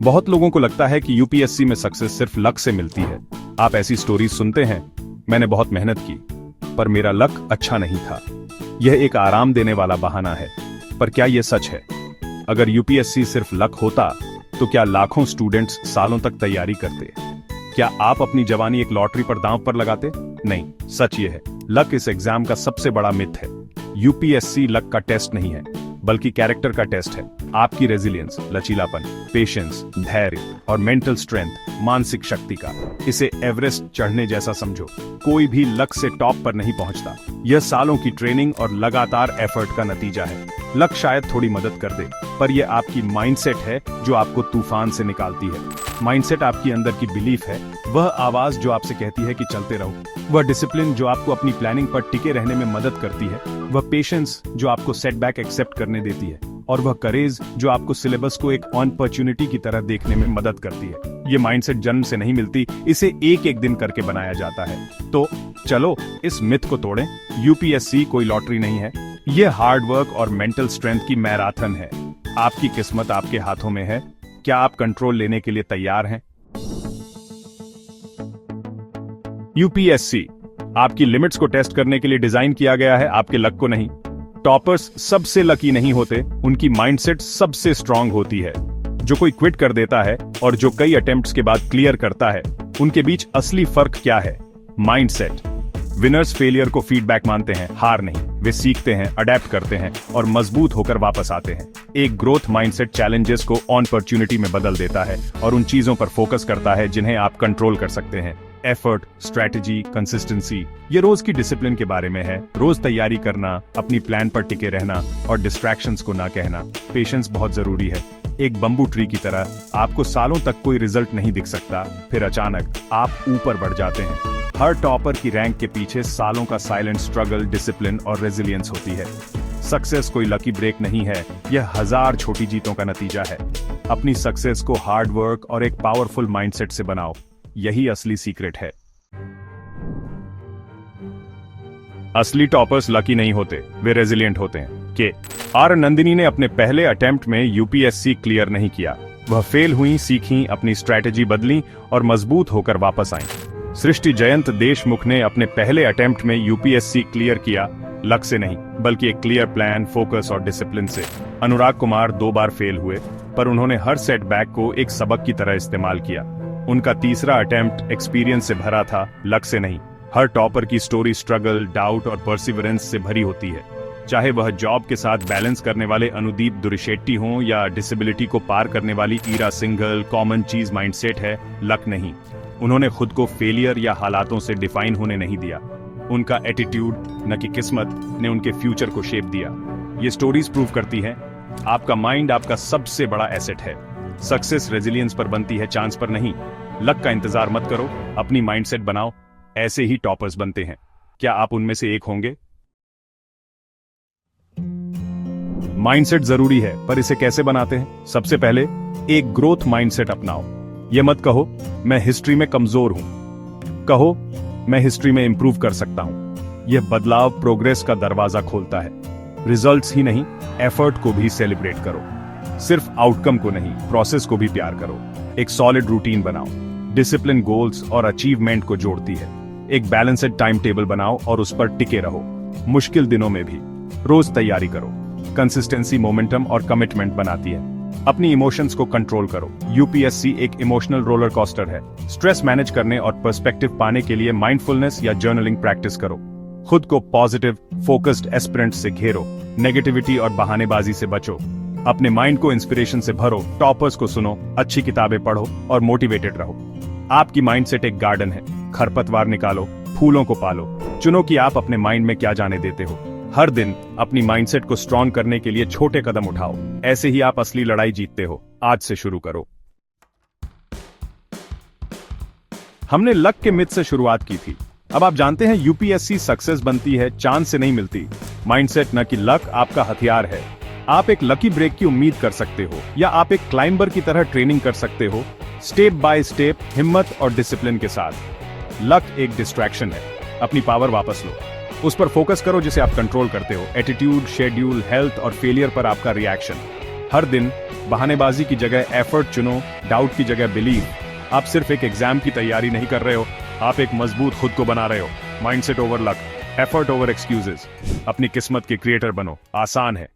बहुत लोगों को लगता है कि यूपीएससी में सक्सेस सिर्फ लक से मिलती है। आप ऐसी स्टोरीज सुनते हैं, मैंने बहुत मेहनत की पर मेरा लक अच्छा नहीं था। यह एक आराम देने वाला बहाना है, पर क्या यह सच है? अगर यूपीएससी सिर्फ लक होता तो क्या लाखों स्टूडेंट्स सालों तक तैयारी करते? क्या आप अपनी जवानी एक लॉटरी पर दांव पर लगाते? नहीं, सच ये है, लक इस एग्जाम का सबसे बड़ा मिथ है। यूपीएससी लक का टेस्ट नहीं है, बल्कि कैरेक्टर का टेस्ट है। आपकी रेजिलियंस, लचीलापन, पेशेंस, धैर्य और मेंटल स्ट्रेंथ, मानसिक शक्ति का। इसे एवरेस्ट चढ़ने जैसा समझो। कोई भी लक से टॉप पर नहीं पहुंचता। यह सालों की ट्रेनिंग और लगातार एफर्ट का नतीजा है। लक शायद थोड़ी मदद कर दे, पर यह आपकी माइंडसेट है जो आपको तूफान से निकालती है। माइंडसेट आपकी अंदर की बिलीफ है, वह आवाज जो आपसे कहती है कि चलते रहो, वह डिसिप्लिन जो आपको अपनी प्लानिंग पर टिके रहने में मदद करती है, वह पेशेंस जो आपको सेटबैक एक्सेप्ट करने देती है, और वह करेज जो आपको सिलेबस को एक अपॉर्चुनिटी की तरह देखने में मदद करती है। ये माइंडसेट जन्म से नहीं मिलती, इसे एक एक दिन करके बनाया जाता है। तो चलो इस मिथ को तोड़ें। यूपीएससी कोई लॉटरी नहीं है, यह हार्ड वर्क और मेंटल स्ट्रेंथ की मैराथन है। आपकी किस्मत आपके हाथों में है। क्या आप कंट्रोल लेने के लिए तैयार हैं? यूपीएससी आपकी लिमिट्स को टेस्ट करने के लिए डिजाइन किया गया है, आपके लक को नहीं। टॉपर्स सबसे लकी नहीं होते, उनकी माइंडसेट सबसे स्ट्रांग होती है। जो कोई क्विट कर देता है और जो कई अटेम्प्ट्स के बाद क्लियर करता है, उनके बीच असली फर्क क्या है? माइंडसेट। विनर्स फेलियर को फीडबैक मानते हैं, हार नहीं। वे सीखते हैं, अडेप्ट करते हैं और मजबूत होकर वापस आते हैं। एक ग्रोथ माइंडसेट चैलेंजेस को अपॉर्चुनिटी में बदल देता है और उन चीजों पर फोकस करता है जिन्हें आप कंट्रोल कर सकते हैं। एफर्ट, स्ट्रेटजी, कंसिस्टेंसी, ये रोज की डिसिप्लिन के बारे में है। रोज तैयारी करना, अपनी प्लान पर टिके रहना और डिस्ट्रैक्शंस को ना कहना। पेशेंस बहुत जरूरी है। एक बंबू ट्री की तरह आपको सालों तक कोई रिजल्ट नहीं दिख सकता, फिर अचानक आप ऊपर बढ़ जाते हैं। हर टॉपर की रैंक के पीछे सालों का साइलेंट स्ट्रगल, डिसिप्लिन और रेजिलियंस होती है। सक्सेस कोई लकी ब्रेक नहीं है, यह 1000 छोटी जीतों का नतीजा है। अपनी सक्सेस को हार्ड वर्क और एक पावरफुल माइंडसेट से बनाओ, यही असली सीक्रेट है। असली टॉपर्स लकी नहीं होते, वे रेजिलिएंट होते हैं। आर नंदिनी ने अपने पहले अटेम्प्ट में यूपीएससी क्लियर नहीं किया। वह फेल हुई, सीखी, अपनी स्ट्रैटेजी बदली और मजबूत होकर वापस आईं। सृष्टि जयंत देशमुख ने अपने पहले अटेम्प्ट में यूपीएससी क्लियर किया, लक से नहीं बल्कि एक क्लियर प्लान, फोकस और डिसिप्लिन से। अनुराग कुमार 2 बार फेल हुए, पर उन्होंने हर सेटबैक को एक सबक की तरह इस्तेमाल किया। उनका तीसरा अटेम्प्ट एक्सपीरियंस से भरा था, लक से नहीं। हर टॉपर की स्टोरी स्ट्रगल, डाउट और परसिवरेंस से भरी होती है। चाहे वह जॉब के साथ बैलेंस करने वाले अनुदीप दुरिशेट्टी हों या डिसेबिलिटी को पार करने वाली ईरा सिंघल, कॉमन चीज माइंडसेट है, लक नहीं। उन्होंने खुद को फेलियर या हालातों से डिफाइन होने नहीं दिया। उनका एटीट्यूड, न कि किस्मत, ने उनके फ्यूचर को शेप दिया। ये स्टोरीज प्रूव करती हैं, आपका माइंड आपका सबसे बड़ा एसेट है। सक्सेस रेजिलियंस पर बनती है, चांस पर नहीं। लक का इंतजार मत करो, अपनी माइंडसेट बनाओ, ऐसे ही टॉपर्स बनते हैं। क्या आप उनमें से एक होंगे? माइंडसेट जरूरी है, पर इसे कैसे बनाते हैं? सबसे पहले एक ग्रोथ माइंडसेट अपनाओ। यह मत कहो मैं हिस्ट्री में कमजोर हूं, कहो मैं हिस्ट्री में इंप्रूव कर सकता हूं। यह बदलाव प्रोग्रेस का दरवाजा खोलता है। रिजल्ट्स ही नहीं, एफर्ट को भी सेलिब्रेट करो। सिर्फ आउटकम को नहीं, प्रोसेस को भी प्यार करो। एक सॉलिड रूटीन बनाओ, डिसिप्लिन गोल्स और अचीवमेंट को जोड़ती है। एक बैलेंस्ड टाइम टेबल बनाओ और उस पर टिके रहो, मुश्किल दिनों में भी। रोज तैयारी करो। कंसिस्टेंसी मोमेंटम और कमिटमेंट बनाती है। अपनी इमोशंस को कंट्रोल करो। यूपीएससी एक इमोशनल रोलर कोस्टर है। स्ट्रेस मैनेज करने और पर्सपेक्टिव पाने के लिए माइंडफुलनेस या जर्नलिंग प्रैक्टिस करो। खुद को पॉजिटिव, फोकस्ड एस्पिरेंट से घेरो। नेगेटिविटी और बहानेबाजी से बचो। अपने माइंड को इंस्पिरेशन से भरो। टॉपर्स को सुनो, अच्छी किताबें पढ़ो और मोटिवेटेड रहो। आपकी माइंडसेट एक गार्डन है, खरपतवार निकालो, फूलों को पालो। चुनो कि आप अपने माइंड में क्या जाने देते हो। हर दिन अपनी माइंडसेट को स्ट्रॉन्ग करने के लिए छोटे कदम उठाओ। ऐसे ही आप असली लड़ाई जीतते हो। आज से शुरू करो। हमने लक के मिथ से शुरुआत की थी। अब आप जानते हैं यूपीएससी सक्सेस बनती है, चांस से नहीं मिलती। माइंडसेट न कि लक आपका हथियार है। आप एक लकी ब्रेक की उम्मीद कर सकते हो या आप एक क्लाइंबर की तरह ट्रेनिंग कर सकते हो, स्टेप बाय स्टेप, हिम्मत और डिसिप्लिन के साथ। लक एक डिस्ट्रैक्शन है, अपनी पावर वापस लो। उस पर फोकस करो जिसे आप कंट्रोल करते हो। एटीट्यूड, शेड्यूल, हेल्थ और फेलियर पर आपका रिएक्शन। हर दिन बहानेबाजी की जगह एफर्ट चुनो, डाउट की जगह बिलीव। आप सिर्फ एक एग्जाम की तैयारी नहीं कर रहे हो, आप एक मजबूत खुद को बना रहे हो। Mindset over luck, effort over excuses. अपनी किस्मत के क्रिएटर बनो। आसान है,